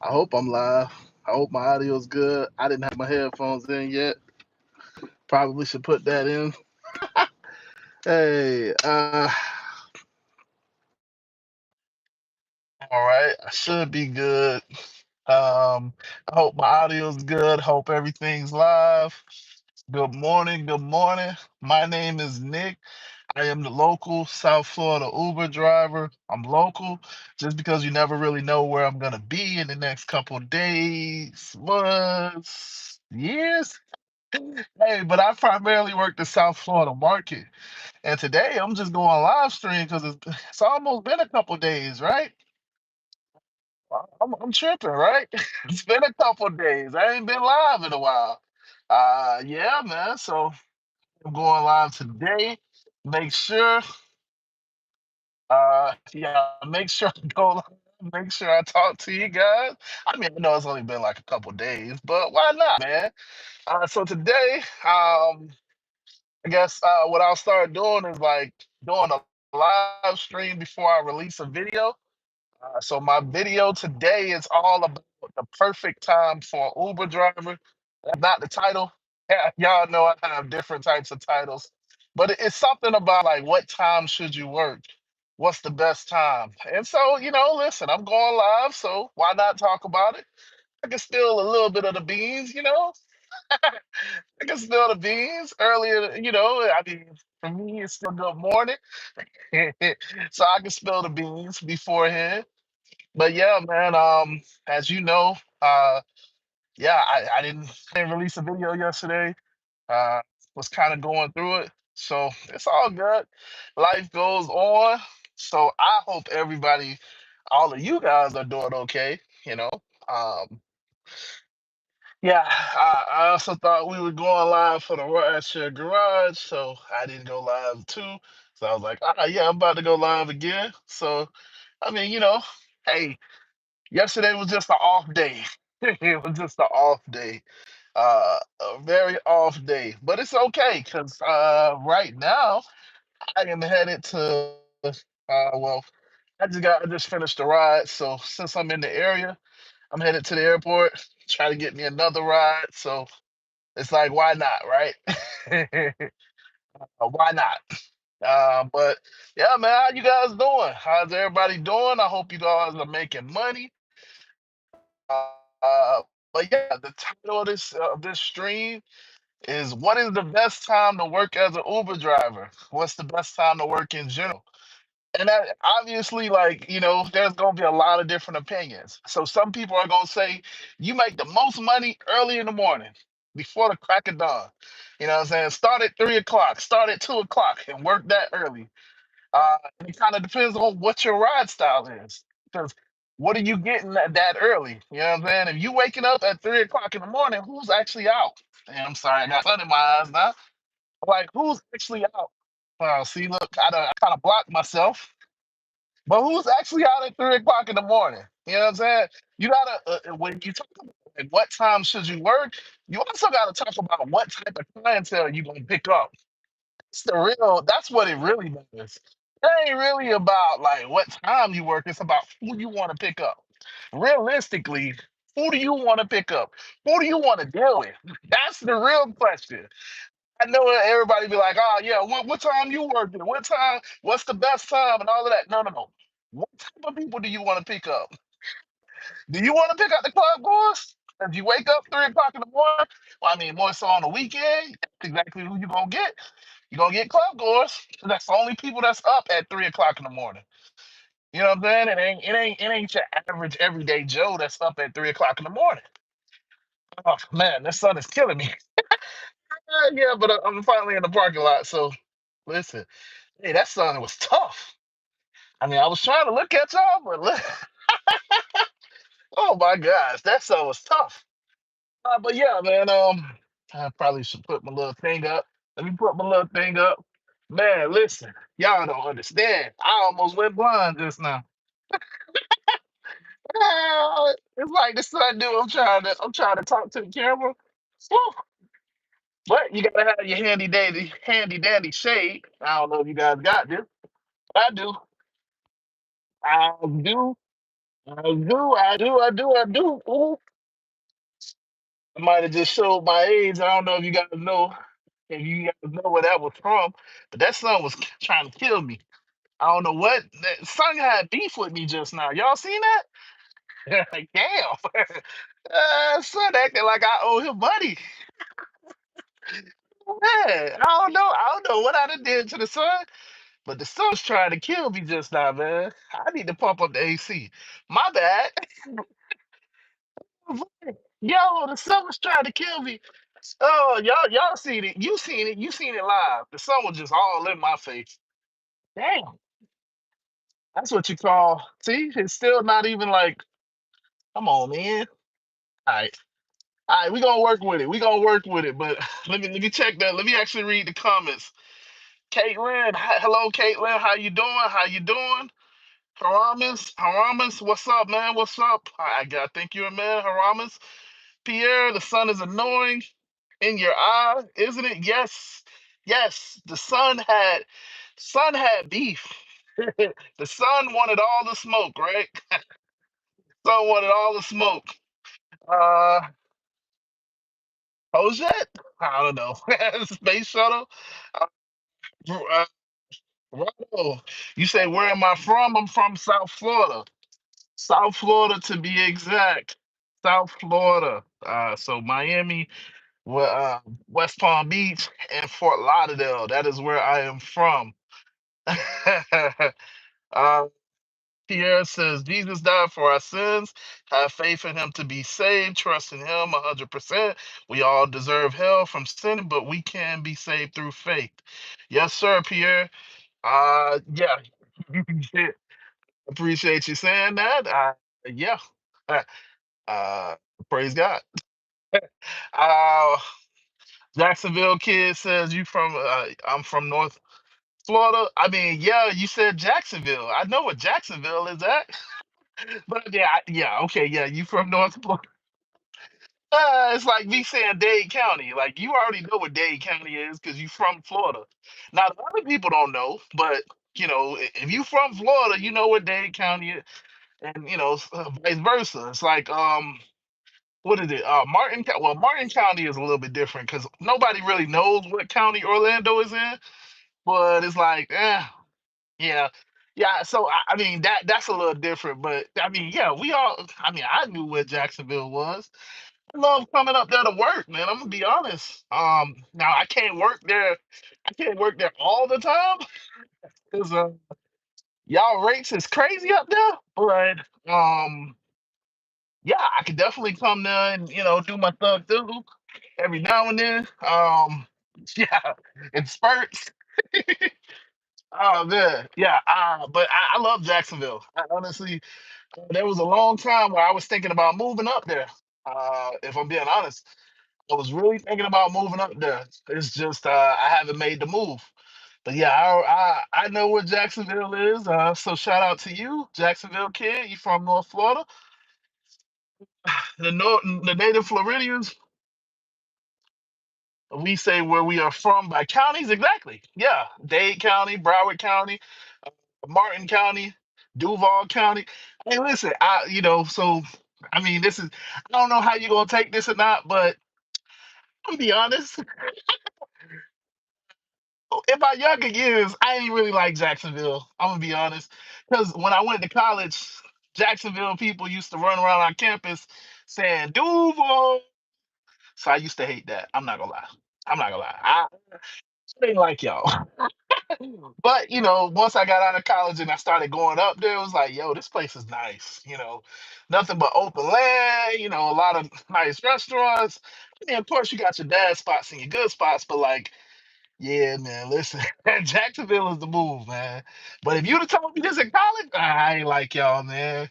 I hope I'm live. I hope my audio's good. I didn't have my headphones in yet. Probably should put that in. Hey, all right. I should be good. I hope my audio's good. Hope everything's live. Good morning. Good morning. My name is Nick. I am the local South Florida Uber driver. I'm local just because you never really know where I'm gonna be in the next couple days, months, years. Hey, but I primarily work the South Florida market. And today I'm just going live stream because it's almost been a couple days, right? I'm tripping, right? It's been a couple days. I ain't been live in a while. Yeah, man. So I'm going live today. Make sure, yeah, make sure I go live. Make sure I talk to you guys. I mean, I know it's only been like a couple days, but why not, man? So today, I guess what I'll start doing is like doing a live stream before I release a video. So my video today is all about the perfect time for an Uber driver. That's not the title. Yeah, y'all know I have different types of titles, but it's something about like what time should you work? What's the best time? And so, listen, I'm going live, so why not talk about it? I can spill a little bit of the beans. I can spill the beans earlier, I mean, for me, it's still good morning. So I can spill the beans beforehand. But yeah, man, as you know, yeah, I didn't release a video yesterday. Uh, was kind of going through it. So it's all good. Life goes on. So I hope everybody, all of you guys are doing okay, you know. Um, yeah, I also thought we were going live for the Rideshare Garage, so I didn't go live too. So I was like, yeah, I'm about to go live again. So, I mean, hey, yesterday was just an off day. It was just an off day, a very off day. But it's okay because right now I am headed to, well, I just finished the ride. So since I'm in the area, I'm headed to the airport, try to get me another ride. So it's like, why not, right? Why not? But yeah, man, how you guys doing? How's everybody doing? I hope you guys are making money. Uh, but yeah, the title of this stream is "What is the best time to work as an Uber driver? What's the best time to work in general?" And that obviously, like, there's gonna be a lot of different opinions. So some people are gonna say you make the most money early in the morning, before the crack of dawn. You know what I'm saying? Start at 3 o'clock, start at 2 o'clock, and work that early. And it kind of depends on what your ride style is. Because what are you getting that early? You know what I'm saying? If you waking up at 3 o'clock in the morning, who's actually out? And I'm sorry, I got sun in my eyes now. Like, who's actually out? See, look, I kind of blocked myself. But who's actually out at 3 o'clock in the morning? You know what I'm saying? You gotta when you talk about like, what time should you work, you also gotta talk about what type of clientele you gonna pick up. That's what it really matters. It ain't really about like what time you work, it's about who you want to pick up. Realistically, who do you want to pick up? Who do you want to deal with? That's the real question. I know everybody be like, oh yeah, what time you working? What time? What's the best time and all of that? No, no, no. What type of people do you want to pick up? Do you want to pick up the club boys? If you wake up 3 o'clock in the morning, well, I mean, more so on the weekend, that's exactly who you gonna get. You're gonna get club goers. That's the only people that's up at 3 o'clock in the morning. You know what I'm saying? It ain't your average everyday Joe that's up at 3 o'clock in the morning. Oh man, this sun is killing me. Yeah, but I'm finally in the parking lot. So listen, hey, that sun was tough. I mean, I was trying to look at y'all, but look, oh my gosh, that sun was tough. But yeah, man, I probably should put my little thing up. Let me put my little thing up. Man, listen, y'all don't understand. I almost went blind just now. It's like the sun do. I'm trying to talk to the camera. Whew. But you gotta have your handy dandy shade. I don't know if you guys got this. I do. I do. I do. Ooh, I might have just showed my age. I don't know if you guys know where that was from, but that son was trying to kill me. I don't know what that son had beef with me just now. Y'all seen that? Like, damn. Son acting like I owe him money. Man, I don't know what I done did to the son, but the son was trying to kill me just now, man. I need to pump up the AC. My bad. Yo, the sun was trying to kill me. Oh, y'all seen it. You seen it live. The sun was just all in my face. Damn. That's what you call. See, it's still not even like, come on, man. All right. All right, we gonna work with it. We gonna work with it. But let me check that. Let me actually read the comments. Caitlin, hello, Caitlin. How you doing? How you doing? Haramis, what's up, man? What's up? I think you're a man, Haramis. Pierre, the sun is annoying in your eye, isn't it? Yes, yes. The sun had beef. The sun wanted all the smoke, right? Sun wanted all the smoke. Uh, Jet? I don't know. Space shuttle. Uh, uh, Ronald, you say where am I from? I'm from South Florida. South Florida to be exact. South Florida. So Miami, West Palm Beach, and Fort Lauderdale. That is where I am from. uh, Pierre says, Jesus died for our sins. Have faith in him to be saved. Trust in him 100%. We all deserve hell from sin, but we can be saved through faith. Yes, sir, Pierre. Yeah. Appreciate you saying that. Yeah. Uh, uh, praise God. Uh, Jacksonville kid says you from I'm from North Florida. I mean, yeah, you said Jacksonville. I know what Jacksonville is at. But yeah, yeah, okay, yeah, you from North Florida. It's like me saying Dade County. Like you already know what Dade County is because you from Florida. Now, the other people don't know, but if you from Florida, you know what Dade County is, and vice versa. It's like what is it? Well, Martin County is a little bit different because nobody really knows what county Orlando is in. But it's like, yeah, yeah. So I mean that's a little different. But I mean, yeah, we all. I mean, I knew where Jacksonville was. I love coming up there to work, man. I'm gonna be honest. Now I can't work there. I can't work there all the time because y'all rates is crazy up there. But yeah, I could definitely come there and do my thug through every now and then. Yeah, in spurts. Oh man, yeah. But I love Jacksonville. Honestly, there was a long time where I was thinking about moving up there. If I'm being honest, I was really thinking about moving up there. It's just I haven't made the move. But yeah, I know where Jacksonville is. So shout out to you, Jacksonville kid. You from North Florida? The native Floridians. We say where we are from by counties. Exactly. Yeah, Dade County, Broward County, Martin County, Duval County. Hey, listen, so I mean, I don't know how you're gonna take this or not, but I'm gonna be honest. In my younger years, I ain't really like Jacksonville. I'm gonna be honest, because when I went to college, Jacksonville people used to run around on campus saying Duval. So I used to hate that. I'm not gonna lie. I'm not gonna lie. I didn't like y'all. But once I got out of college and I started going up there, it was like, yo, this place is nice. Nothing but open land. A lot of nice restaurants. I mean, of course, you got your bad spots and your good spots, but like, yeah, man, listen, Jacksonville is the move, man. But if you'd have told me this in college, I ain't like y'all, man.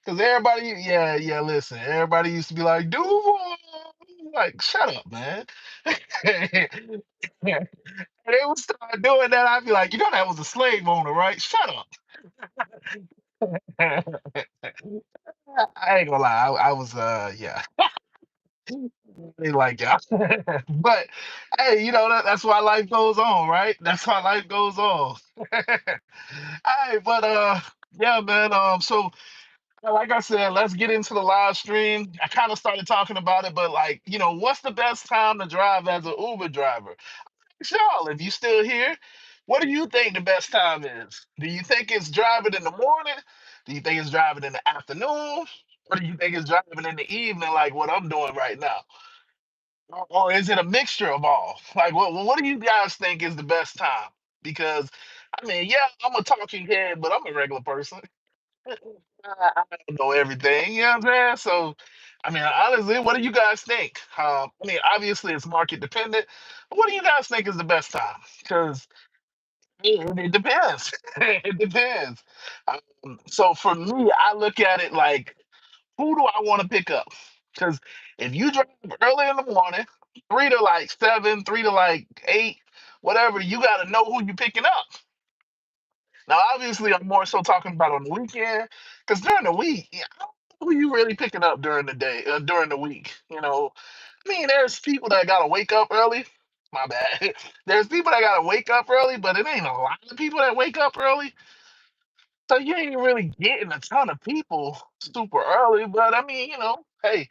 Because everybody, yeah, yeah, listen, everybody used to be like, Duval. Like, shut up, man. They would start doing that. I'd be like, that was a slave owner, right? Shut up. I ain't gonna lie. I was, yeah, they like yeah. But hey, that's why life goes on, right? That's why life goes on. Hey, but yeah, man. So Like I said, let's get into the live stream. I kind of started talking about it, but like, what's the best time to drive as an Uber driver? Y'all, if you still here, what do you think the best time is? Do you think it's driving in the morning? Do you think it's driving in the afternoon? Or do you think it's driving in the evening, like what I'm doing right now? Or is it a mixture of all? Like, what do you guys think is the best time? Because, I mean, yeah, I'm a talking head, but I'm a regular person. I don't know everything, you know what I'm saying? So, I mean, honestly, what do you guys think? I mean, obviously it's market dependent, but what do you guys think is the best time? Because it depends. It depends. So for me, I look at it like, who do I want to pick up? Because if you drive early in the morning, 3 to like 7, 3 to like 8, whatever, you got to know who you're picking up. Now, obviously, I'm more so talking about on the weekend, because during the week, yeah, I don't know who you really picking up during the day, during the week. I mean, there's people that gotta wake up early. My bad. There's people that gotta wake up early, but it ain't a lot of people that wake up early, so you ain't really getting a ton of people super early. But I mean, hey,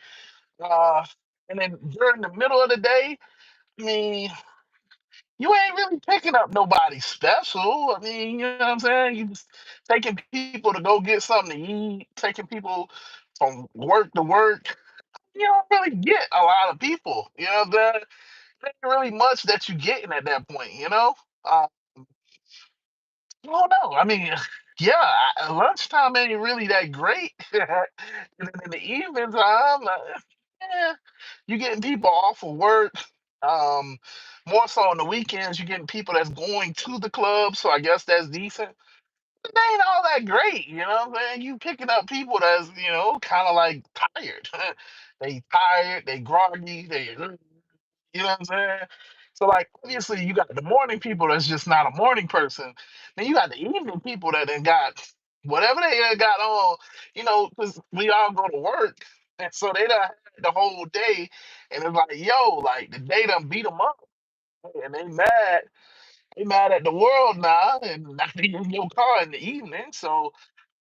uh, and then during the middle of the day, I mean, you ain't really picking up nobody special. I mean, you know what I'm saying? You just taking people to go get something to eat, taking people from work to work. You don't really get a lot of people. You know what I'm saying? There ain't really much that you getting at that point, you know? I don't know. I mean, yeah, lunchtime ain't really that great. And then in the evening time, yeah, you getting people off of work. Um, More so on the weekends, you're getting people that's going to the club. So I guess that's decent. But they ain't all that great, you know what I'm saying? You picking up people that's, kind of like tired. They tired, they groggy, you know what I'm saying? So like obviously you got the morning people that's just not a morning person. Then you got the evening people that then got whatever they got on, because we all go to work. And so they done had the whole day and it's like, yo, like the day done beat them up and they mad. They mad at the world now and not in your car in the evening. So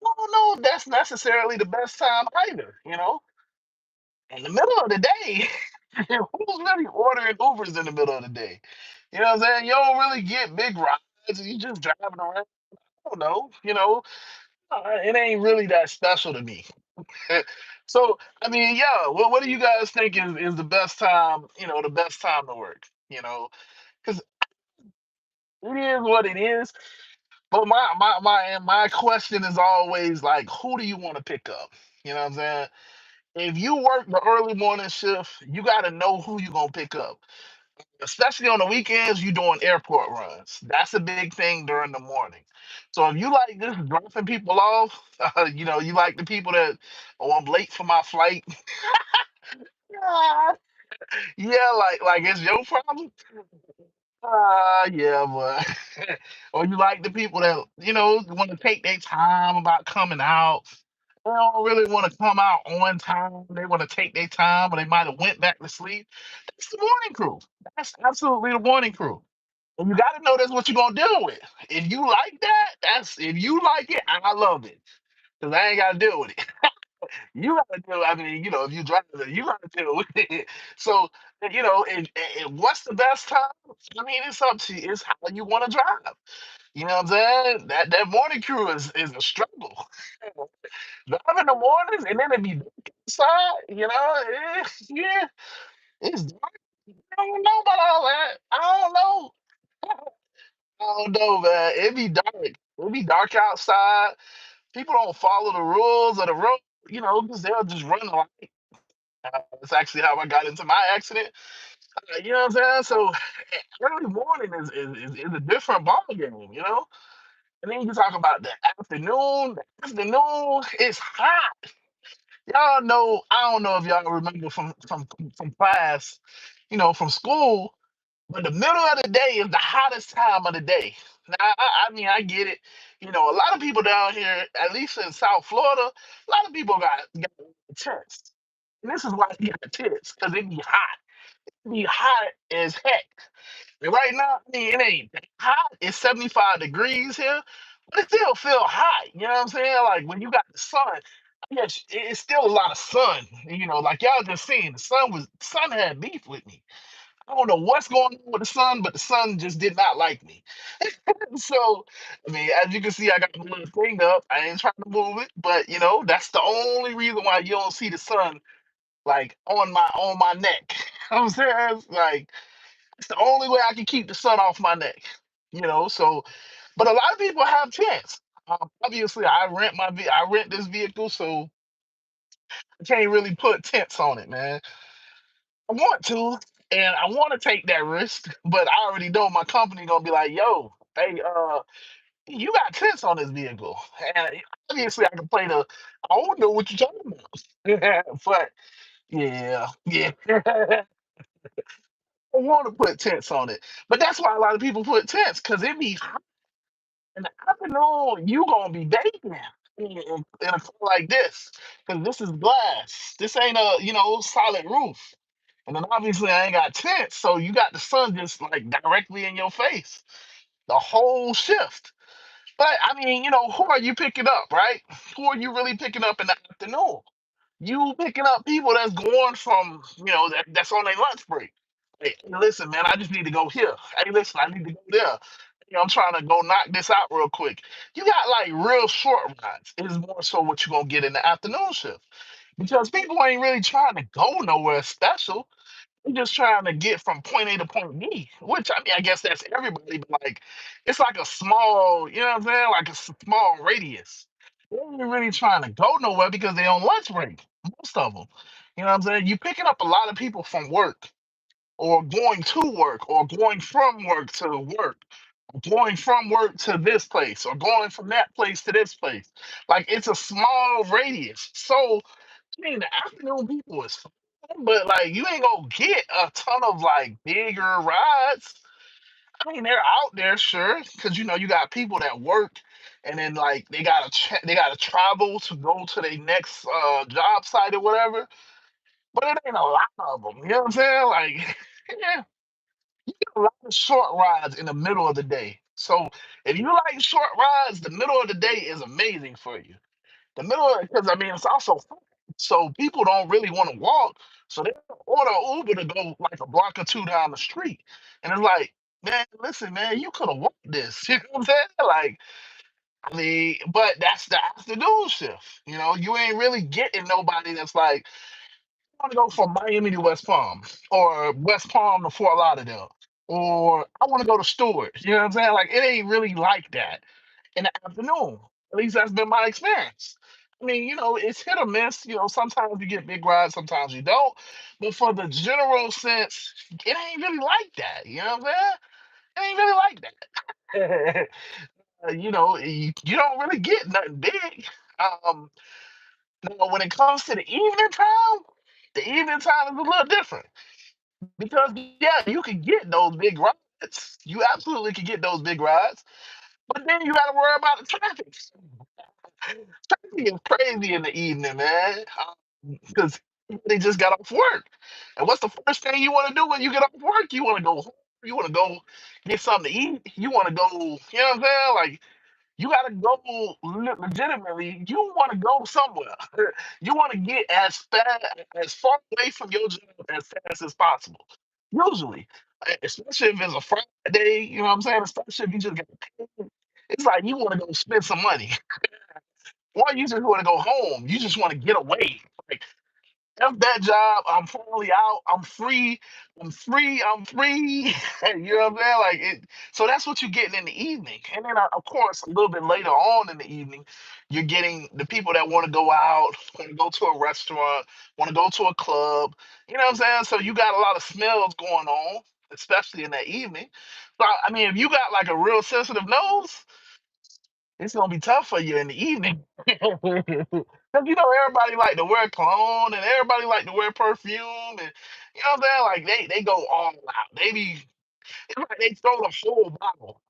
I don't know if that's necessarily the best time either, in the middle of the day, who's really ordering Ubers in the middle of the day? You know what I'm saying? You don't really get big rides. You just driving around. I don't know. It ain't really that special to me. So, I mean, yeah. What do you guys think is the best time? The best time to work. Because it is what it is. But my question is always like, who do you want to pick up? You know what I'm saying? If you work the early morning shift, you got to know who you gonna pick up. Especially on the weekends, you doing airport runs. That's a big thing during the morning. So if you like just dropping people off, you like the people that, oh, I'm late for my flight. Yeah, yeah, like it's your problem. Yeah, but or you like the people that want to take their time about coming out. They don't really want to come out on time. They want to take their time, or they might have went back to sleep. That's the morning crew. That's absolutely the morning crew. And you got to know that's what you're gonna deal with. If you like that, if you like it, I love it because I ain't got to deal with it. You got to deal. I mean, if you drive it, you got to deal with it. So, and what's the best time? I mean, it's up to you. It's how you want to drive. You know what I'm saying? That morning crew is a struggle. Drive in the mornings and then it be dark outside. Yeah, it's dark. I don't know about all that. I don't know. I don't know, man. It be dark. It be dark outside. People don't follow the rules of the road, because they'll just run the light. That's actually how I got into my accident. You know what I'm saying? So early morning is a different ball game. And then you talk about the afternoon. The afternoon is hot. Y'all know, I don't know if y'all remember from class, from school, but the middle of the day is the hottest time of the day. Now, I mean, I get it. A lot of people down here, at least in South Florida, a lot of people got tents. And this is why you got tents, because it be hot. It be hot as heck. And right now, I mean, it ain't that hot. It's 75 degrees here, but it still feel hot. You know what I'm saying? Like when you got the sun. yes, it's still a lot of sun. Like y'all just seen, the sun had beef with me. I don't know what's going on with the sun, but the sun just did not like me. So, I mean, as you can see, I got my little thing up. I ain't trying to move it, but that's the only reason why you don't see the sun like on my neck. I'm saying, like, it's the only way I can keep the sun off my neck. So, but a lot of people have tents. Obviously, I rent this vehicle, so I can't really put tents on it, man. I want to, and I want to take that risk, but I already know my company gonna be like, "Yo, hey, you got tents on this vehicle," and obviously I can play the, "I don't know what you're talking about," but yeah, yeah, I want to put tents on it, but that's why a lot of people put tents because it be hot in the afternoon. You gonna be baking in a car like this because this is glass. This ain't a solid roof. And then obviously I ain't got tents, so you got the sun just like directly in your face the whole shift. But I mean, who are you picking up, right? Who are you really picking up in the afternoon? You picking up people that's going from, that's on their lunch break. Hey, listen, man, I just need to go here. Hey, listen, I need to go there. I'm trying to go knock this out real quick. You got like real short rides. Is more so what you're gonna get in the afternoon shift. Because people ain't really trying to go nowhere special. I'm just trying to get from point A to point B, which I mean, I guess that's everybody, but like, it's like a small, you know what I'm saying? Like a small radius. They ain't really trying to go nowhere because they on lunch break, most of them. You know what I'm saying? You picking up a lot of people from work or going to work or going from work to work, going from work to this place or going from that place to this place. Like it's a small radius. So I mean, the afternoon people is fun, but like you ain't gonna get a ton of like bigger rides. I mean, they're out there, sure, because you got people that work, and then like they gotta travel to go to their next job site or whatever. But it ain't a lot of them. You know what I'm saying? Like, yeah, a lot of short rides in the middle of the day. So if you like short rides, the middle of the day is amazing for you. The middle, because I mean, it's also fun. So people don't really want to walk, so they order Uber to go like a block or two down the street, and it's like, man, listen, man, you could have walked this. You know what I'm saying? Like, I mean, but that's the afternoon shift. You ain't really getting nobody that's like, I want to go from Miami to West Palm, or West Palm to Fort Lauderdale, or I want to go to Stewart. You know what I'm saying? Like, it ain't really like that in the afternoon. At least that's been my experience. I mean, it's hit or miss. Sometimes you get big rides, sometimes you don't. But for the general sense, it ain't really like that. You know what I'm saying? It ain't really like that. You don't really get nothing big. Um, Now, when it comes to the evening time is a little different because yeah, you can get those big rides. You absolutely can get those big rides, but then you got to worry about the traffic. Traffic is crazy in the evening, man, because they just got off work. And what's the first thing you want to do when you get off work? You want to go home. You want to go get something to eat. You want to go, you know what I'm saying? Like, you got to go legitimately. You want to go somewhere. You want to get as far away from your job as fast as possible. Usually, especially if it's a Friday, you know what I'm saying? Especially if you just get paid. It's like you want to go spend some money. Or you just want to go home. You just want to get away. Like, F that job. I'm finally out. I'm free. I'm free. I'm free. You know what I'm saying? Like it. So that's what you're getting in the evening. And then, of course, a little bit later on in the evening, you're getting the people that want to go out, want to go to a restaurant, want to go to a club. You know what I'm saying? So you got a lot of smells going on, especially in that evening. So I mean, if you got like a real sensitive nose, it's gonna be tough for you in the evening. Cause everybody like to wear cologne and everybody like to wear perfume and you know what I'm saying? Like they go all out. It's like they throw the whole bottle.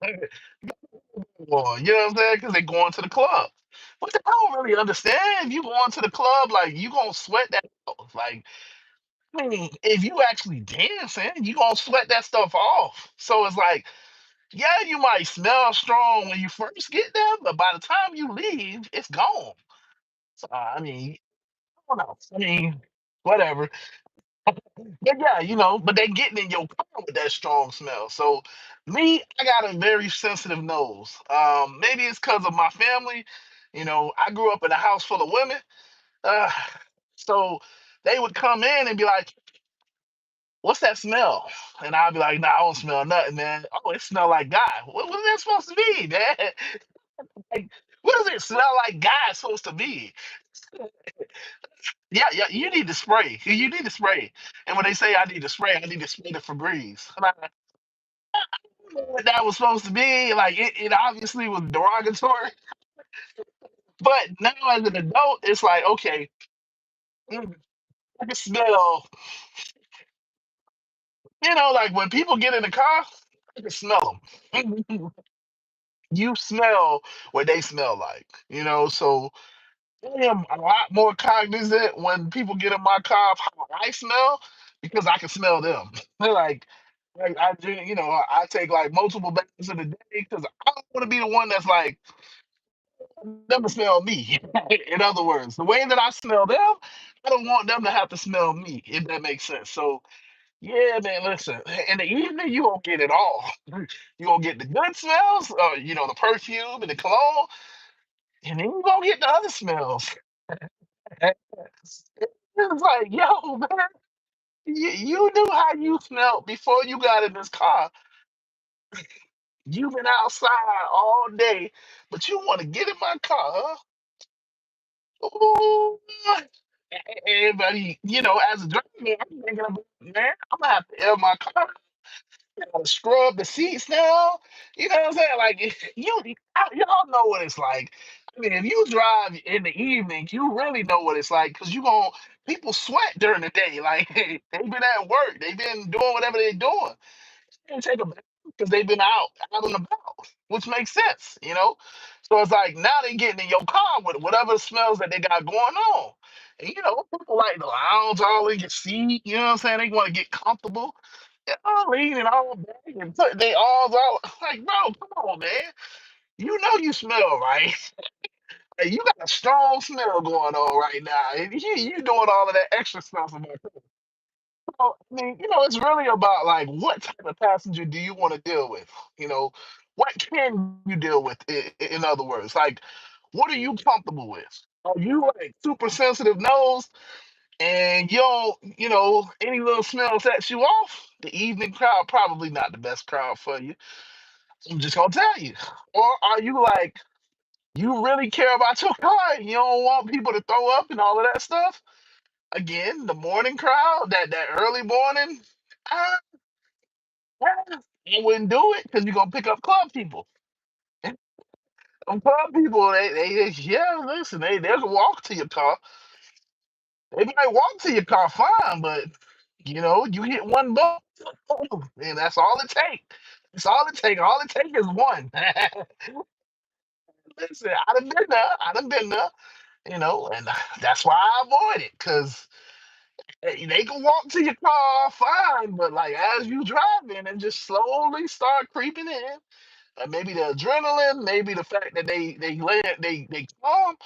Well, you know what I'm saying? Cause they going to the club. But I don't really understand if you going to the club, like you gonna sweat that out. Like, I mean, if you actually dancing, you gonna sweat that stuff off. So it's like, yeah, you might smell strong when you first get there, but by the time you leave, it's gone. I mean, I don't know. I mean, whatever. But yeah, but they getting in your car with that strong smell. So me, I got a very sensitive nose. Maybe it's because of my family. I grew up in a house full of women. Uh, so they would come in and be like, "What's that smell?" And I'd be like, "Nah, I don't smell nothing, man. Oh, it smell like guy. What is that supposed to be, man? Like, what does it smell like guy supposed to be?" Yeah, yeah, you need to spray. You need to spray. And when they say I need to spray the Febreze. I'm like, I don't know what that was supposed to be. Like it obviously was derogatory. But now as an adult, it's like, okay, mm, I can smell, like when people get in the car, I can smell them. You smell what they smell like, so I am a lot more cognizant when people get in my car of how I smell because I can smell them. I drink, I take like multiple baths in a day because I don't want to be the one that's like them to smell me. In other words, the way that I smell them, I don't want them to have to smell me, if that makes sense. So yeah, man, listen, in the evening you gonna get it all. You gonna get the good smells, the perfume and the cologne, and then you gonna get the other smells. It's like, yo, man, you knew how you smelled before you got in this car. You've been outside all day, but you want to get in my car, huh? Ooh. Everybody, as a driver, I'm thinking about, man, I'm gonna have to air my car. I gotta scrub the seats now. You know what I'm saying? Like, y'all know what it's like. I mean, if you drive in the evening, you really know what it's like because people sweat during the day. Like, they've been at work, they've been doing whatever they're doing. And take a bath because they've been out and about, which makes sense. So it's like now they getting in your car with whatever smells that they got going on. And people like to lounge all in your seat, you know what I'm saying? They want to get comfortable. They're all leaning all back and put they all like, bro, come on, man. You know you smell right. Hey, you got a strong smell going on right now. And you doing all of that extra stuff about I mean, it's really about like what type of passenger do you want to deal with? You know, what can you deal with? In other words, like, what are you comfortable with? Are you like super sensitive nose and any little smell sets you off? The evening crowd probably not the best crowd for you. I'm just gonna tell you. Or are you like you really care about your car and you don't want people to throw up and all of that stuff? Again, the morning crowd, that early morning. uh, I wouldn't do it because you're gonna pick up club people. Them club people, yeah, listen, they'll walk to your car. They might walk to your car fine, but you hit one bump, and that's all it take. That's all it take. All it take is one. Listen, I done been there. I done been there. And that's why I avoid it because they can walk to your car fine, but like as you driving and just slowly start creeping in. Maybe the adrenaline, maybe the fact that they calm,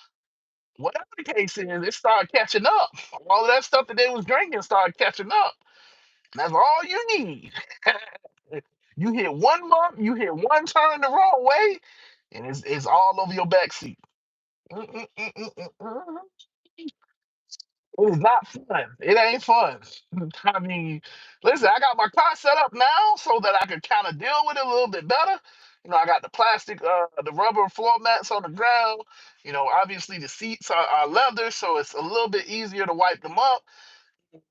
whatever the case is, it started catching up. All of that stuff that they was drinking started catching up. And that's all you need. You hit one bump, you hit one turn the wrong way, and it's all over your back seat. Mm, mm, mm, mm, mm, mm. It's not fun. It ain't fun. I mean, listen, I got my car set up now so that I can kind of deal with it a little bit better. I got the plastic, the rubber floor mats on the ground. Obviously the seats are leather, so it's a little bit easier to wipe them up.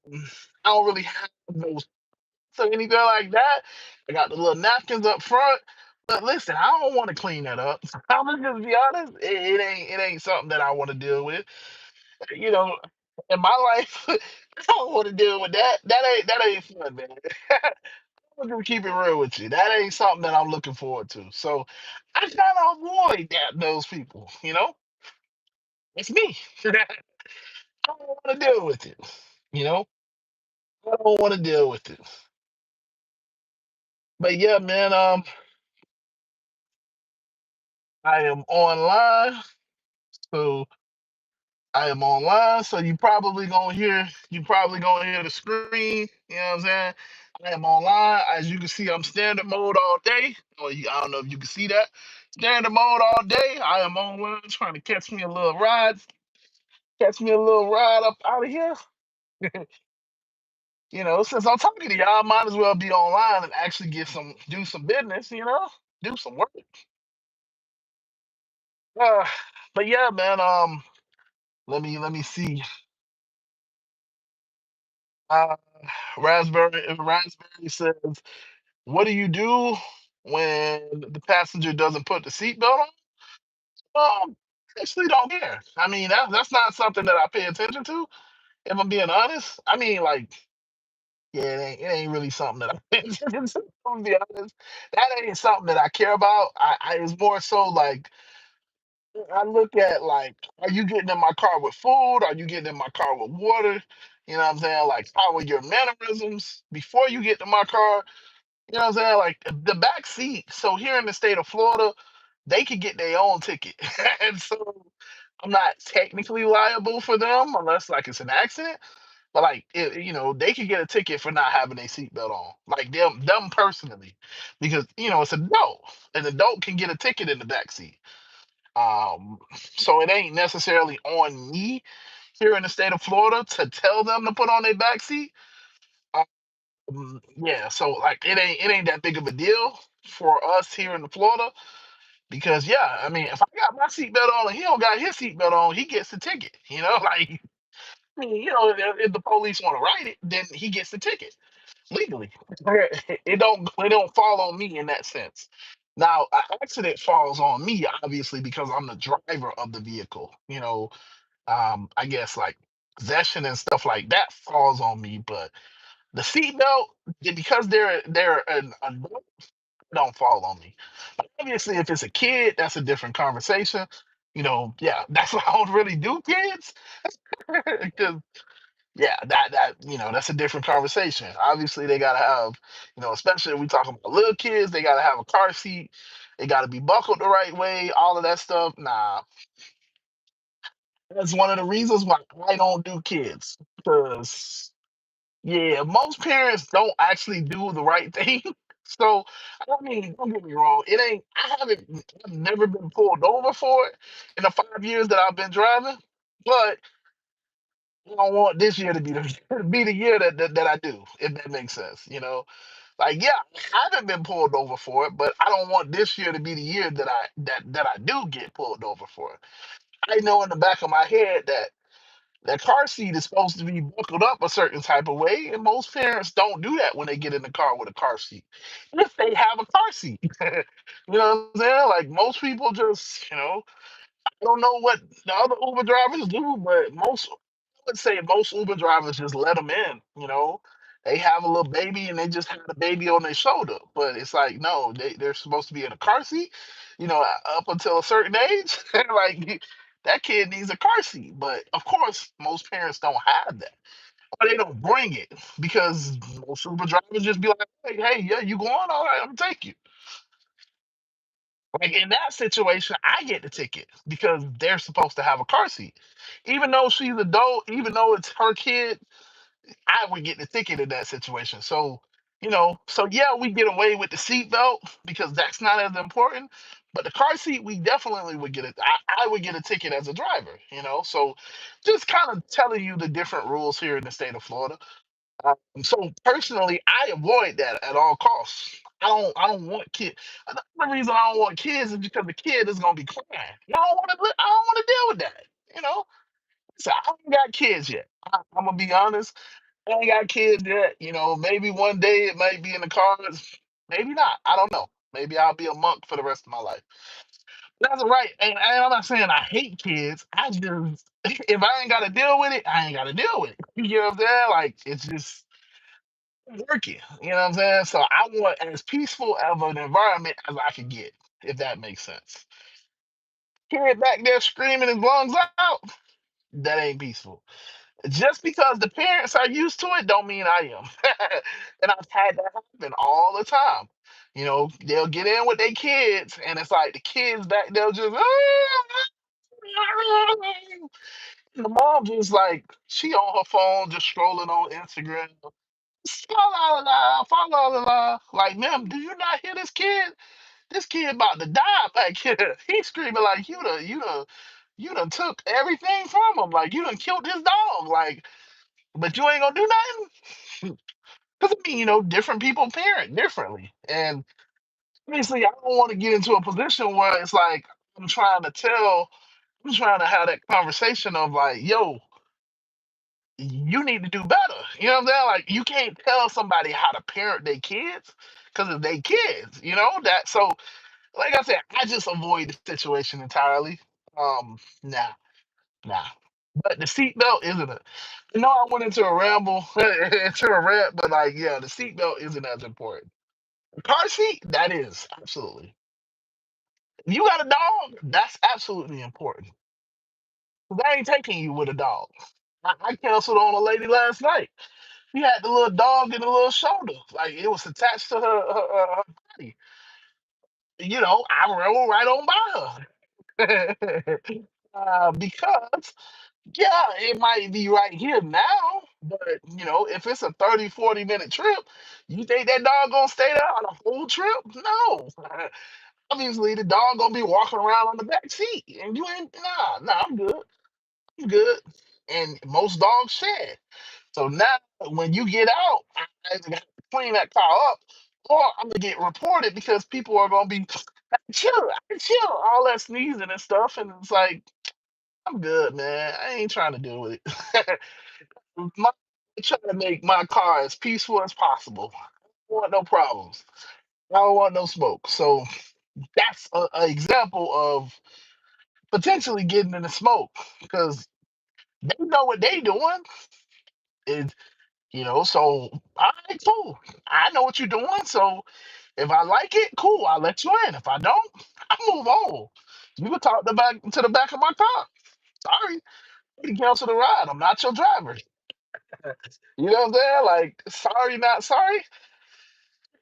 Mm, I don't really have those or anything like that. I got the little napkins up front. But listen, I don't want to clean that up. I'm just gonna be honest. It ain't something that I want to deal with you know, in my life, I don't want to deal with that. That ain't fun, man. I'm gonna keep it real with you. That ain't something that I'm looking forward to. So I kind of avoid those people. It's me. I don't want to deal with it. You know, I don't want to deal with it. But yeah, man. I am online, so I am online, so you probably gonna hear the screen. You know what I'm saying? I am online. As you can see, I'm standard mode all day. I don't know if you can see that. Standard mode all day. I am online trying to catch me a little ride up out of here. Since I'm talking to y'all, I might as well be online and actually do some business, do some work. Uh, but yeah, man, let me see. Uh, Raspberry says, "What do you do when the passenger doesn't put the seatbelt on?" Actually don't care. I mean, that's not something that I pay attention to. If I'm being honest, I mean, like, yeah, it ain't really something that I pay attention to. I'm gonna be honest. That ain't something that I care about. I it's more so like I look at like, are you getting in my car with food? Are you getting in my car with water? You know what I'm saying? Like, how are your mannerisms before you get to my car? You know what I'm saying? Like the back seat. So here in the state of Florida, they could get their own ticket. And so I'm not technically liable for them unless like it's an accident. But like they could get a ticket for not having a seatbelt on. Like them personally. Because it's an adult. An adult can get a ticket in the back seat. So it ain't necessarily on me here in the state of Florida to tell them to put on their back seat. Yeah, so like it ain't that big of a deal for us here in Florida because yeah, I mean if I got my seatbelt on and he don't got his seatbelt on, he gets the ticket. Like I mean, if the police want to write it, then he gets the ticket legally. It don't fall on me in that sense. Now, an accident falls on me obviously because I'm the driver of the vehicle. I guess like possession and stuff like that falls on me, but the seatbelt, because they're an adult, don't fall on me. But obviously, if it's a kid, that's a different conversation. Yeah, that's why I don't really do kids, because yeah, that's a different conversation. Obviously, they gotta have, especially if we talk about little kids, they gotta have a car seat, they gotta be buckled the right way, all of that stuff. Nah, that's one of the reasons why I don't do kids, because yeah, most parents don't actually do the right thing. So, I mean, don't get me wrong. I've never been pulled over for it in the 5 years that I've been driving. But I don't want this year to be the be the year that I do, if that makes sense. Like yeah, I haven't been pulled over for it, but I don't want this year to be the year that I do get pulled over for it. I know in the back of my head that car seat is supposed to be buckled up a certain type of way, and most parents don't do that when they get in the car with a car seat. If they have a car seat, you know what I'm saying? Like most people just, I don't know what the other Uber drivers do, but I would say most Uber drivers just let them in. They have a little baby and they just have the baby on their shoulder, but it's like no, they're supposed to be in a car seat. Up until a certain age, like that kid needs a car seat. But of course, most parents don't have that, or they don't bring it because most Uber drivers just be like, hey, yeah, you going? All right, I'm gonna take you. Like in that situation, I get the ticket because they're supposed to have a car seat. Even though she's adult, even though it's her kid, I would get the ticket in that situation. So yeah, we get away with the seatbelt because that's not as important. But the car seat, we definitely would get it. I would get a ticket as a driver, So just kind of telling you the different rules here in the state of Florida. So personally, I avoid that at all costs. I don't want kids. The reason I don't want kids is because the kid is gonna be crying. I don't want to deal with that. You know. So I ain't got kids yet. I'm gonna be honest. I ain't got kids yet. Maybe one day it might be in the cards. Maybe not. I don't know. Maybe I'll be a monk for the rest of my life. That's right. And I'm not saying I hate kids. I just if I ain't got to deal with it, I ain't got to deal with it. You know what I'm saying? Like it's just working. You know what I'm saying? So I want as peaceful of an environment as I can get, if that makes sense. Kid back there screaming his lungs out, that ain't peaceful. Just because the parents are used to it, don't mean I am. And I've had that happen all the time. They'll get in with their kids, and it's like the kids back there just The mom just like she on her phone, just scrolling on Instagram. Fa la la, fa la la la. Like, ma'am, do you not hear this kid? This kid about to die back here. He's screaming like you done took everything from him. Like you done killed his dog. Like, but you ain't gonna do nothing. Because I mean, different people parent differently, and obviously, I don't want to get into a position where it's like I'm trying to tell, I'm trying to have that conversation of like, yo, you need to do better. You know what I'm saying? Like, you can't tell somebody how to parent their kids because it's their kids. You know that. So, like I said, I just avoid the situation entirely. Nah, nah. But the seatbelt isn't a. I went into a ramble, into a rant, but like, yeah, the seatbelt isn't as important. The car seat, that is absolutely. If you got a dog, that's absolutely important. 'Cause I ain't taking you with a dog. I canceled on a lady last night. She had the little dog in the little shoulder, like it was attached to her body. I rolled right on by her. Because yeah, it might be right here now, but if it's a 30, 40 minute trip, you think that dog gonna stay there on the whole trip? No. Obviously, the dog gonna be walking around on the back seat, and you ain't nah. I'm good. I'm good. And most dogs shed. So now, when you get out, I either got to clean that car up, or I'm gonna get reported because people are gonna be chill, chill, all that sneezing and stuff, and it's like I'm good, man. I ain't trying to deal with it. my, I try to make my car as peaceful as possible. I don't want no problems. I don't want no smoke. So that's a example of potentially getting in the smoke because they know what they doing. Is so all right, cool. I know what you're doing. So if I like it, cool. I'll let you in. If I don't, I move on. You can talk to the back of my car. Sorry, you can cancel the ride. I'm not your driver. You know what I'm saying? Like, sorry, not sorry.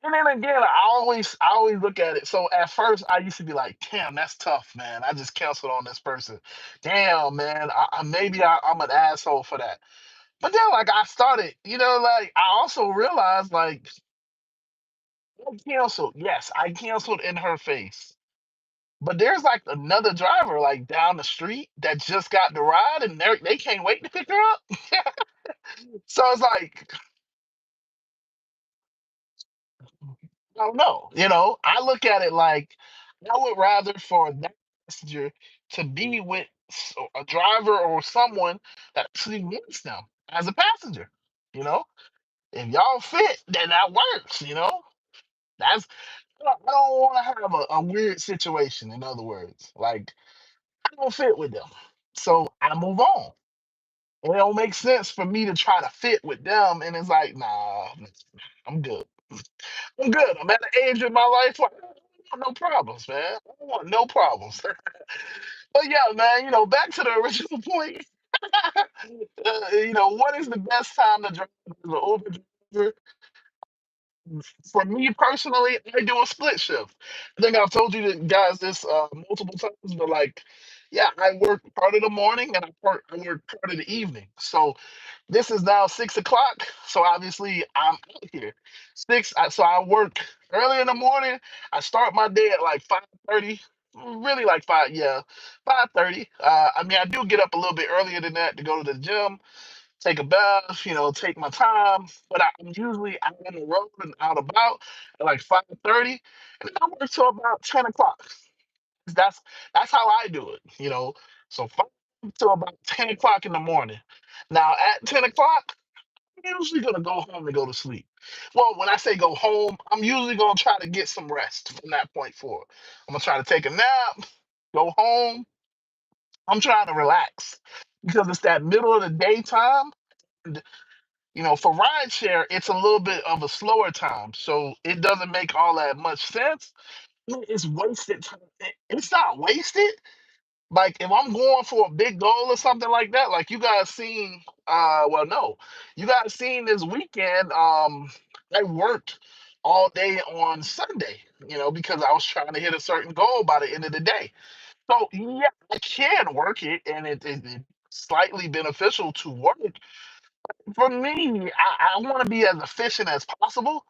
And then again, I always look at it. So at first, I used to be like, "Damn, that's tough, man. I just canceled on this person. Damn, man. Maybe I'm an asshole for that." But then, like, I started, like, I also realized, like, I canceled. Yes, I canceled in her face. But there's like another driver, like down the street, that just got the ride, and they can't wait to pick her up. So it's like, I don't know. I look at it like I would rather for that passenger to be with a driver or someone that actually wants them as a passenger. You know, if y'all fit, then that works. That's I don't want to have a weird situation. In other words, like I don't fit with them, so I move on. It don't make sense for me to try to fit with them, and it's like, nah, I'm good. I'm good. I'm at the age of my life where I don't want no problems, man. I don't want no problems. But yeah, man, back to the original point. What is the best time to drive as an Uber driver? For me personally, I do a split shift. I think I've told you guys this multiple times, but like, yeah, I work part of the morning and I work part of the evening. So this is now 6 o'clock. So obviously I'm out here. So I work early in the morning. I start my day at like 5:30. Really like 5:30. I mean, I do get up a little bit earlier than that to go to the gym, take a bath, take my time. But I'm usually out on the road and out about at like 5:30, and then I work till about 10 o'clock. That's how I do it. So 5 till about 10 o'clock in the morning. Now at 10 o'clock, I'm usually gonna go home and go to sleep. Well, when I say go home, I'm usually gonna try to get some rest from that point forward. I'm gonna try to take a nap, go home. I'm trying to relax because it's that middle of the daytime. For rideshare, it's a little bit of a slower time, so it doesn't make all that much sense. It's wasted time. It's not wasted. Like if I'm going for a big goal or something like that, like you guys seen, well, no, you guys seen this weekend. I worked all day on Sunday, because I was trying to hit a certain goal by the end of the day. So yeah, I can work it, and it slightly beneficial to work. For me, I want to be as efficient as possible.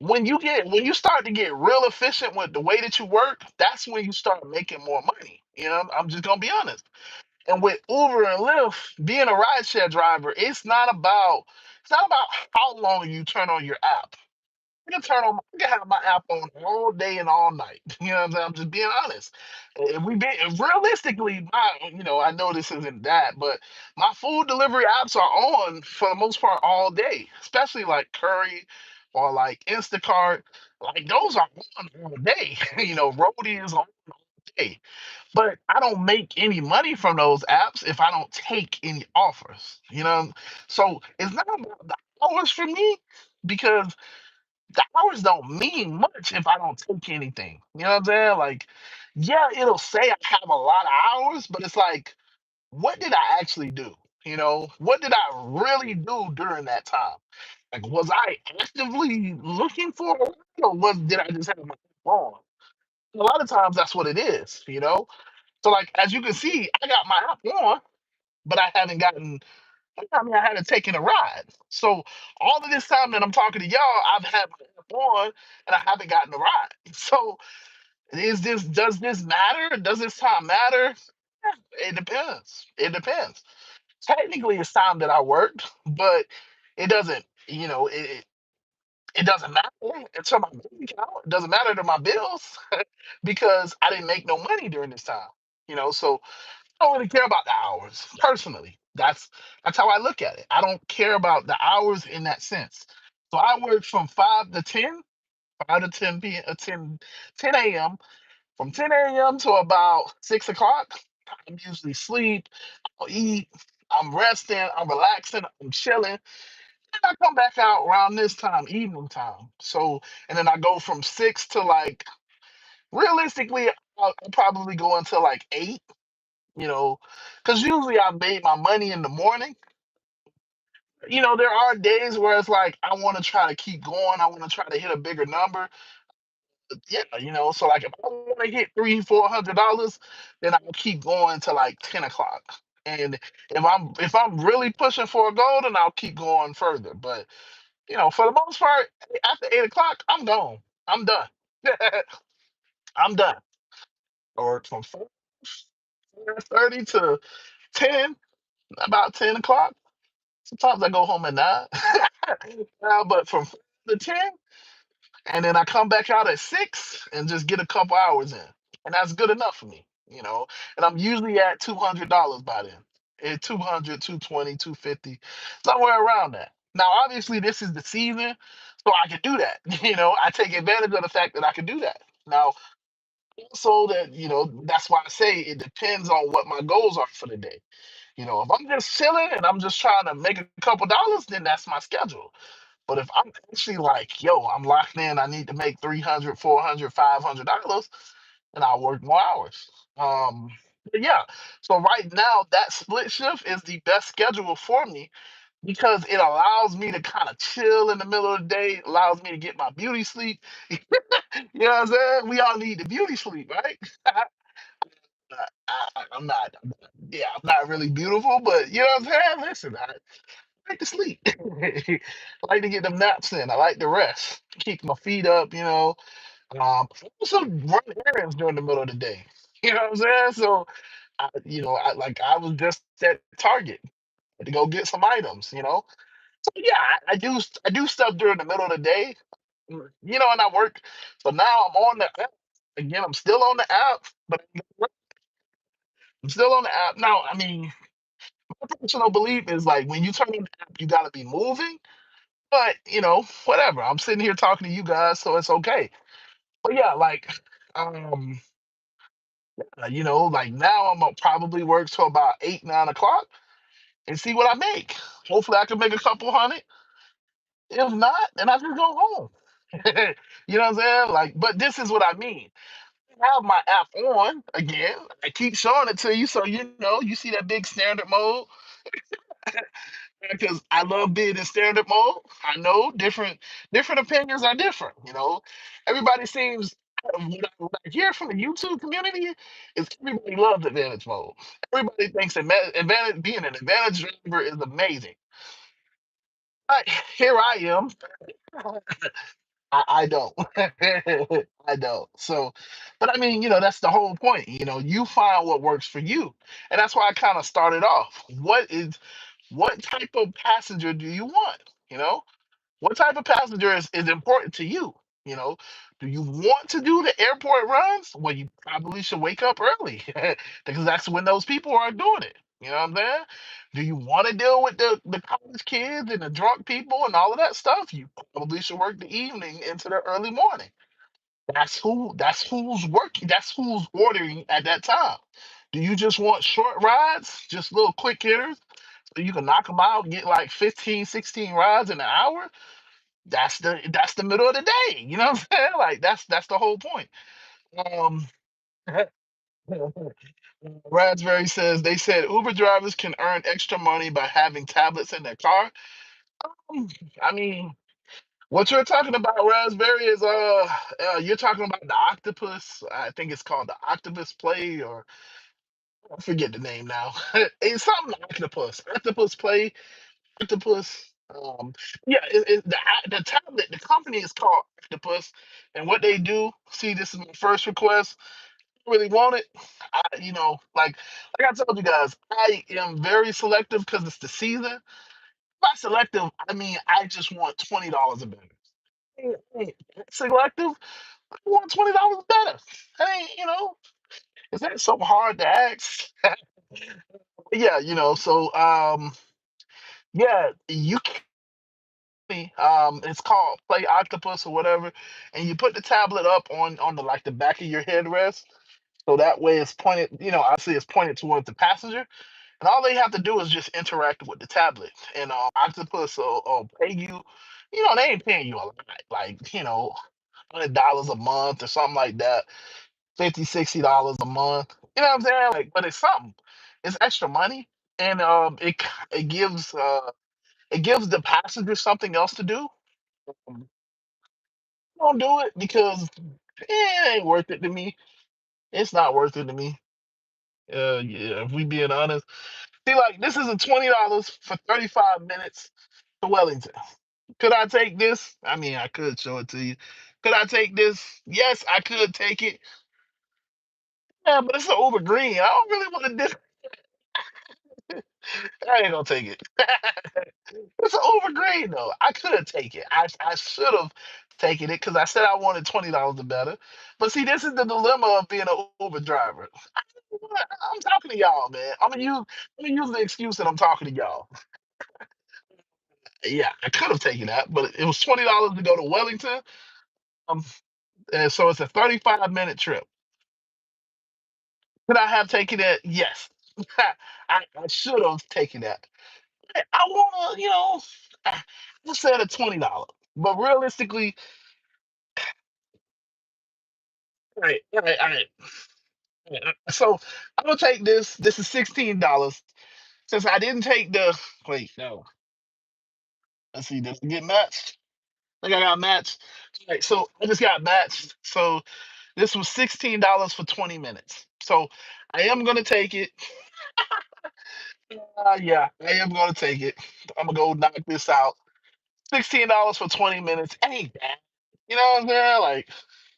When you start to get real efficient with the way that you work, that's when you start making more money. I'm just gonna be honest. And with Uber and Lyft, being a rideshare driver, it's not about how long you turn on your app. I can have my app on all day and all night. You know what I'm saying? I'm just being honest. If realistically, I know this isn't that, but my food delivery apps are on for the most part all day, especially like Curry or like Instacart. Like those are on all day. Roadie is on all day. But I don't make any money from those apps if I don't take any offers. So it's not about the hours for me because the hours don't mean much if I don't take anything. You know what I'm saying? Like, yeah, it'll say I have a lot of hours, but it's like, what did I actually do? What did I really do during that time? Like, was I actively looking for a ride, or did I just have my phone? A lot of times that's what it is. So, like, as you can see, I got my app on, but I haven't gotten. I haven't taken a ride. So all of this time that I'm talking to y'all, I've had my app on and I haven't gotten a ride. So does this matter? Does this time matter? It depends. It depends. Technically, it's time that I worked, but it doesn't. It doesn't matter to my bank account. It doesn't matter to my bills because I didn't make no money during this time. So I don't really care about the hours personally. That's how I look at it. I don't care about the hours in that sense. So I work from 5 to 10, 5 to 10 p.m. 10 a.m. From 10 a.m. to about 6 o'clock. I'm usually sleep, I'll eat, I'm resting, I'm relaxing, I'm chilling. And I come back out around this time, evening time. So, and then I go from 6 to like, realistically, I'll probably go until like 8, because usually I made my money in the morning. There are days where it's like I want to try to keep going. I want to try to hit a bigger number. Yeah, so like if I want to hit $300-400, then I'll keep going to like 10 o'clock. And if I'm really pushing for a goal, then I'll keep going further. But for the most part, after 8 o'clock, I'm gone. I'm done. I'm done. Or from 4:30 to 10, about 10 o'clock. Sometimes I go home at 9. But from 4 to 10, and then I come back out at 6 and just get a couple hours in. And that's good enough for me, And I'm usually at $200 by then. 200, 220, 250, somewhere around that. Now, obviously, this is the season, so I can do that. I take advantage of the fact that I can do that. Now, also that's why I say it depends on what my goals are for the day. If I'm just chilling and I'm just trying to make a couple dollars, then that's my schedule. But if I'm actually like, yo, I'm locked in, I need to make 300, 400, $500, and I'll work more hours. But yeah, so right now, that split shift is the best schedule for me because it allows me to kind of chill in the middle of the day, allows me to get my beauty sleep. You know what I'm saying? We all need the beauty sleep, right? Yeah, I'm not really beautiful, but you know what I'm saying? Listen, I like to sleep. I like to get them naps in. I like to rest, keep my feet up, I also run errands during the middle of the day. You know what I'm saying? So, I was just at Target to go get some items. So yeah, I do stuff during the middle of the day, and I work. So now I'm on the app again. I'm still on the app, but I'm still on the app now. I mean, my personal belief is like when you turn on the app, you got to be moving. But whatever. I'm sitting here talking to you guys, so it's okay. But yeah, like, um, like now I'm gonna probably work till about 8, 9 o'clock and see what I make. Hopefully, I can make a couple hundred. If not, then I just go home. You know what I'm saying? Like, but this is what I mean. I have my app on again. I keep showing it to you, so you see that big standard mode because I love being in standard mode. I know different opinions are different. Everybody seems What I hear from the YouTube community is everybody loves advantage mode. Everybody thinks advantage being an advantage driver is amazing. I, here I am. I don't. I don't. So, but I mean, that's the whole point. You find what works for you, and that's why I kind of started off. What type of passenger do you want? You know, what type of passenger is important to you? You know, do you want to do the airport runs? Well, you probably should wake up early because that's when those people are doing it. You know what I'm saying? Do you want to deal with the college kids and the drunk people and all of that stuff? You probably should work the evening into the early morning. That's who's working. That's who's ordering at that time. Do you just want short rides, just little quick hitters, so you can knock them out, get like 15, 16 rides in an hour? That's the middle of the day. You know what I'm saying? Like that's the whole point. Um, Raspberry says they said Uber drivers can earn extra money by having tablets in their car. Um, I mean, what you're talking about, Raspberry, is you're talking about the octopus. I think it's called the Octopus Play, or I forget the name now. It's something octopus. Octopus Play, octopus. Yeah, the tablet, the company is called Octopus, and what they do. See, this is my first request. I really want it. Like I told you guys, I am very selective because it's the season. By selective, I mean I just want $20 or better. Ain't selective. I want $20 better. Hey, is that so hard to ask? Yeah, so yeah, you can it's called Play Octopus or whatever, and you put the tablet up on the like the back of your headrest, so that way it's pointed, obviously it's pointed towards the passenger, and all they have to do is just interact with the tablet, and Octopus will pay you. They ain't paying you a lot, like $100 a month or something like that, 50, $60 a month. You know what I'm saying? Like, but it's something. It's extra money, and it gives the passenger something else to do. Don't do it because it ain't worth it to me. It's not worth it to me. Yeah, if we being honest. See, like this is a $20 for 35 minutes to Wellington. Could I take this? I mean, I could show it to you. Could I take this? Yes, I could take it. Yeah, but it's an Uber Green. I don't really want to I ain't gonna take it. It's an Uber Green though. I could take it. I should have taken it because I said I wanted $20 or better. But see, this is the dilemma of being an Uber driver. I'm talking to y'all, man. I'm gonna use the excuse that I'm talking to y'all. Yeah, I could have taken that, but it was $20 to go to Wellington. Um, and so it's a 35-minute trip. Could I have taken it? Yes. I should have taken that. I want to, I said a $20, but realistically, all right. So I'm gonna take this. This is $16. Since I didn't take the wait, no. Let's see, does it get matched? I think I got matched. All right, so I just got matched. So this was $16 for 20 minutes. So I am gonna take it. Yeah, I am gonna take it. I'm gonna go knock this out. $16 for 20 minutes ain't bad. You know what I'm saying? Like,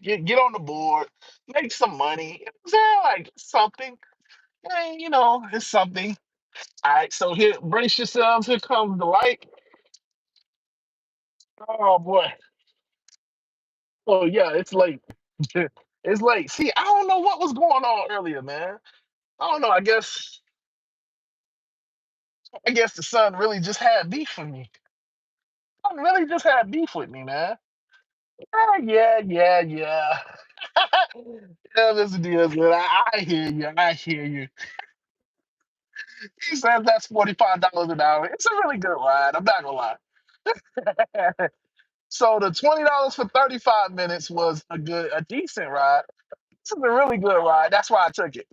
get on the board, make some money. You know what I'm saying? Like something. Hey, it's something. All right, so here, brace yourselves. Here comes the light. Oh boy. Oh yeah, it's late. It's late. See, I don't know what was going on earlier, man. I don't know. I guess the sun really just had beef with me. Sun really just had beef with me, man. Yeah. Yeah, Mr. Diaz, man. I hear you. I hear you. He says that's $45 an hour. It's a really good ride. I'm not gonna lie. So the $20 for 35 minutes was a decent ride. This is a really good ride. That's why I took it.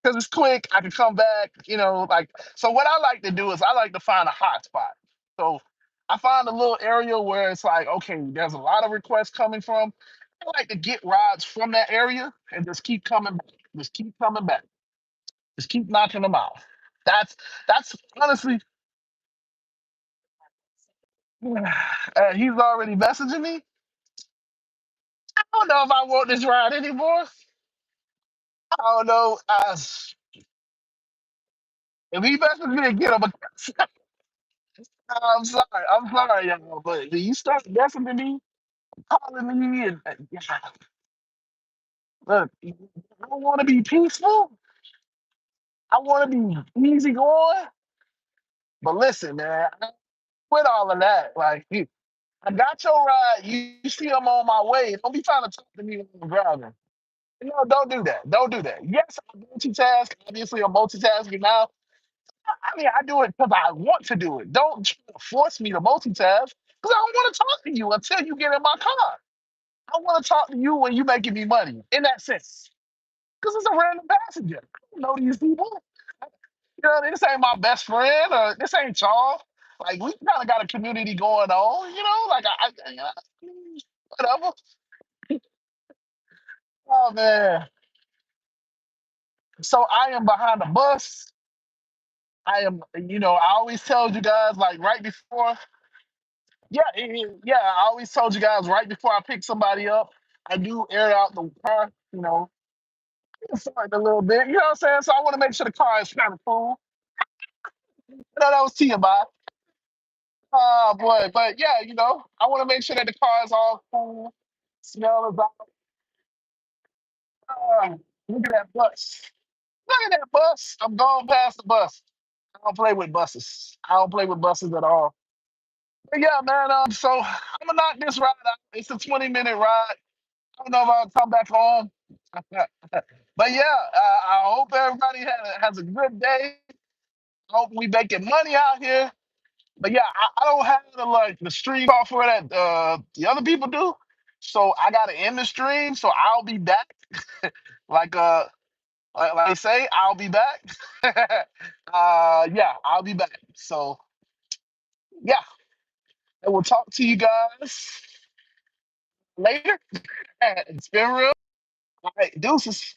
Because it's quick. I can come back, like so what I like to do is I like to find a hot spot. So I find a little area where it's like, okay, there's a lot of requests coming from. I like to get rides from that area and just keep coming back. Just keep coming back. Just keep knocking them out. That's honestly, he's already messaging me. I don't know if I want this ride anymore. I don't know. If he messages me again, I'm sorry. I'm sorry, y'all. But when you start messaging me, calling me, and yeah, look, I want to be peaceful. I want to be easy going. But listen, man, with all of that, like, I got your ride. You see I'm on my way. Don't be trying to talk to me when I'm driving. No, don't do that. Don't do that. Yes, I multitask. Obviously, I'm multitasking now. I mean, I do it because I want to do it. Don't try to force me to multitask because I don't want to talk to you until you get in my car. I want to talk to you when you making me money in that sense because it's a random passenger. I don't know these people. You know, this ain't my best friend or this ain't y'all. Like, we kind of got a community going on, like, whatever. Oh, man. So I am behind the bus. I always tell you guys, like, right before, yeah, yeah, I always told you guys right before I pick somebody up, I do air out the car, inside a little bit, you know what I'm saying? So I want to make sure the car is kind of cool. That was TMI. Boy, but yeah, I want to make sure that the car is all cool, smell is out. Look at that bus. Look at that bus. I'm going past the bus. I don't play with buses. I don't play with buses at all. But yeah, man. So I'm gonna knock this ride out. It's a 20-minute ride. I don't know if I'll come back home. But yeah, I hope everybody has a good day. I hope we making money out here. But yeah, I don't have the stream software that the other people do. So I gotta end the stream. So I'll be back. Like like they say, I'll be back. Yeah, I'll be back. So yeah, and we'll talk to you guys later. It's been real. All right, deuces.